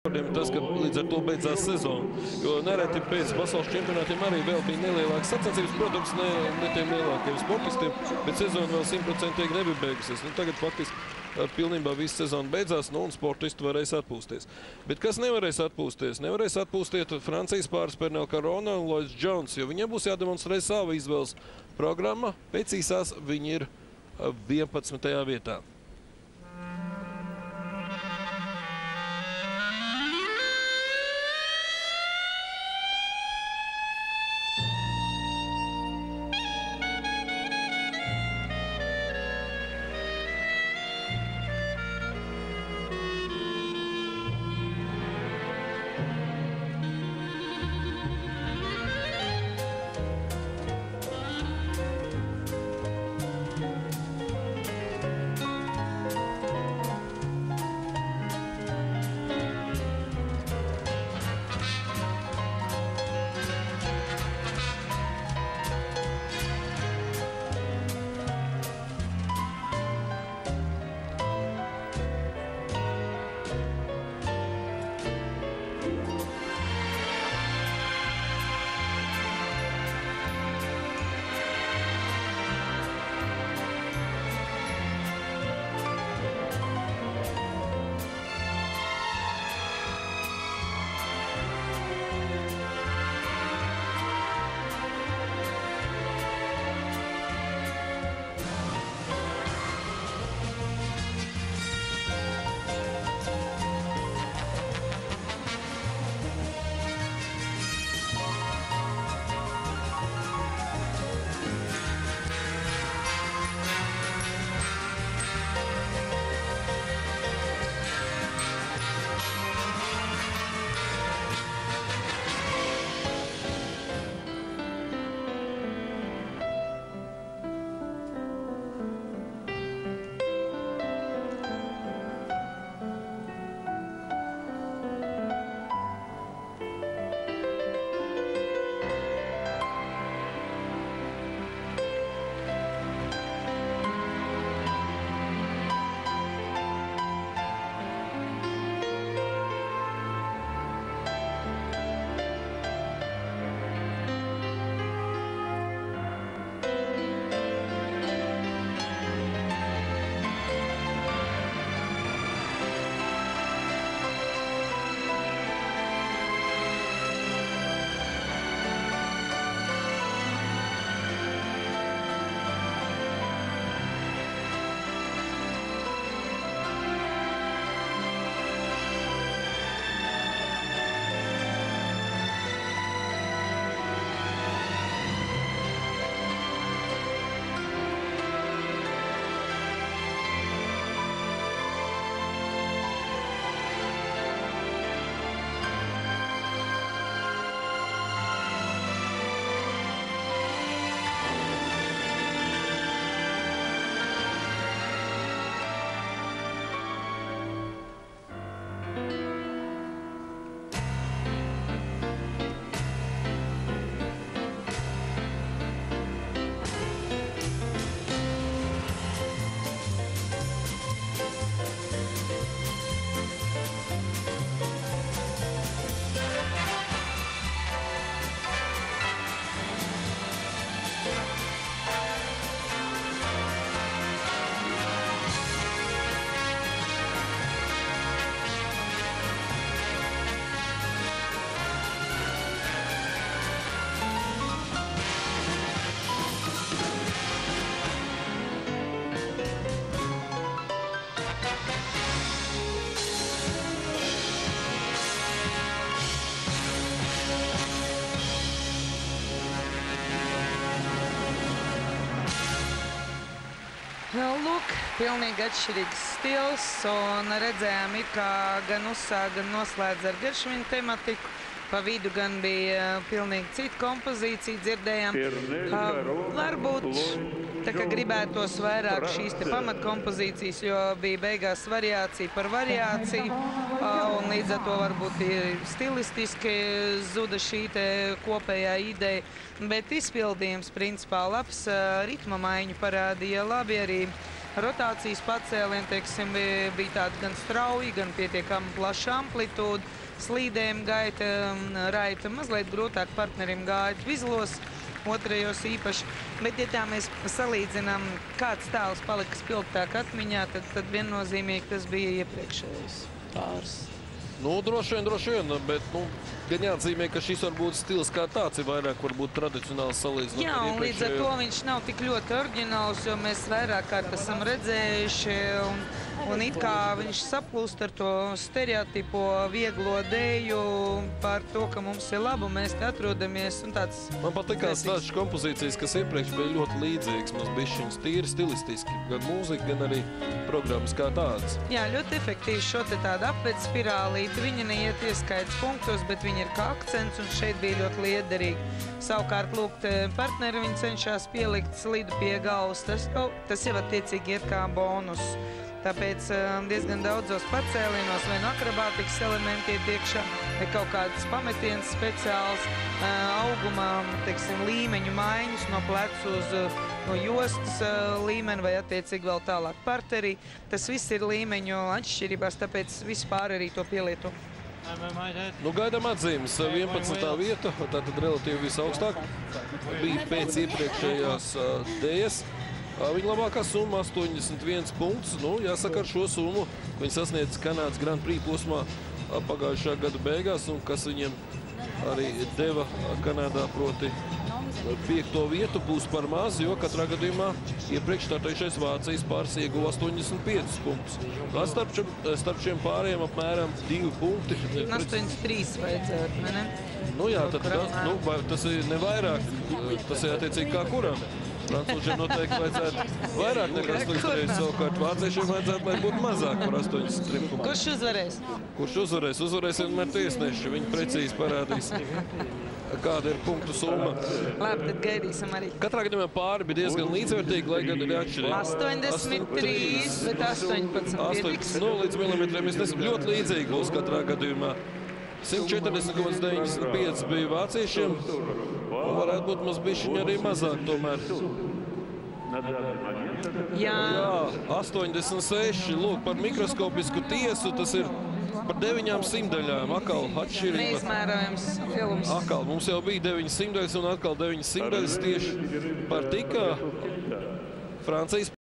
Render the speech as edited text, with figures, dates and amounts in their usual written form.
Tas, ka līdz ar to beidzās sezona, jo nereti pēc pasaules čempionātiem arī vēl bija nelielākas sacensības, protams, ne tiem lielākiem sportistiem, bet sezona vēl 100% nebija beigusies. Tagad faktiski pilnībā visa sezona beidzās, un sportisti varēs atpūsties. Bet kas nevarēs atpūsties? Nevarēs atpūstiet Francijas pāris Pernel Karona un Lloyds Jones, jo viņiem būs jādemonstrē savu izvēles programma. Pēc īsās viņi ir 11. vietā. Lūk, pilnīgi atšķirīgs stils, un redzējām, kā gan uzsāk, gan noslēdz ar Geršvinu tematiku. Pa vidu gan bija pilnīgi cita kompozīcija, dzirdējām. Varbūt tā kā gribētos vairāk šīs te pamatkompozīcijas, jo bija beigās variācija par variāciju, un līdz ar to varbūt stilistiski zuda šī te kopējā ideja. Bet izpildījums principā labs, ritma maiņu parādīja labi, arī rotācijas pacēlieni, teiksim, bija tādi gan strauji, gan pietiekami plaša amplitūda. Slīdējuma gaita, raita mazliet grūtāk partnerim gāja vizlos, otrajos īpaši. Bet, ja tā mēs salīdzinām, kāds tēls palika spilgtāk atmiņā, tad viennozīmīgi tas bija iepriekšējais pāris. Nu, droši vien, bet, gan jāatzīmē, ka šis varbūt stils kā tāds ir vairāk varbūt tradicionāls salīdzinot. Jā, un līdz ar to viņš nav tik ļoti oriģināls, jo mēs vairāk kārt esam redzējuši, un it kā viņš saplūst ar to stereotipo vieglo dēju par to, ka mums ir labi, mēs te atrodamies, un tāds... Man patikās tādas kompozīcijas, kas iepriekš bija ļoti līdzīgas, mums bišķiņas tīri stilistiski, gan mūzika, gan arī programmas kā tādas. Jā, ļoti efektīvi šo te tādu apved spirālīti, viņa neiet ieskaits punktos, bet viņa ir kā akcents, un šeit bija ļoti liederīgi. Savukārt, lūk, partneri viņi cenšas pielikt slidu pie galvas, tas jau attiecīgi iet kā bonus. Tāpēc diezgan daudzos pacēlienos vai no akrobātikas elementi iet iekšā, vai kaut kāds pametiens speciāls, auguma, teiksim, līmeņu maiņas no plecu uz no jostas līmeni vai attiecīgi vēl tālāk parterī. Tas viss ir līmeņu atšķirībās, tāpēc vispār arī to pielieto. Nu, gaidām atzīmes 11. vieta, tātad relatīvi visaugstāk, bija pēc iepriekšējās dējas. Viņa labākā summa 81 punktus. Nu, jāsaka, ar šo summu viņi sasniedz Kanādas Grand Prix posmā pagājušā gada beigās, un kas viņiem arī deva Kanādā, proti 5. vietu, būs par maz, jo katrā gadījumā iepriekš startējušais Vācijas pāris ieguva 85 punktus. Starp šiem pāriem apmēram 2 punkti. 83 vajadzētu, ne? Nu jā, tas ir ne vairāk, tas ir attiecīgi kā kuram. Francūžiem noteikti vajadzētu vairāk nekā 83, savukārt vāciešiem vajadzētu, lai būtu mazāk par 83 punktiem. Kurš uzvarēs? Kurš uzvarēs? Uzvarēs vienmēr tiesneši. Viņi precīzi parādīs, kāda ir punktu summa. Labi, tad gaidīsim arī. Katrā gadījumā pāri bija diezgan līdzvērtīgi, lai gan ir atšķirīgi. 83, bet 18 pietiks. Nu, līdz milimetriem mēs nesam ļoti līdzīgi būs katrā gadījumā. 140,95 bija vāciešiem, un varētu būt mums bišķiņi arī mazāk tomēr. Jā, 86, lūk, par mikroskopisku tiesu, tas ir par 9 simtaļām, atkal atšķirība. neizmērojams films. Atkal, mums jau bija 9 simtaļas un atkal 9 simtaļas tieši par tikā Francijas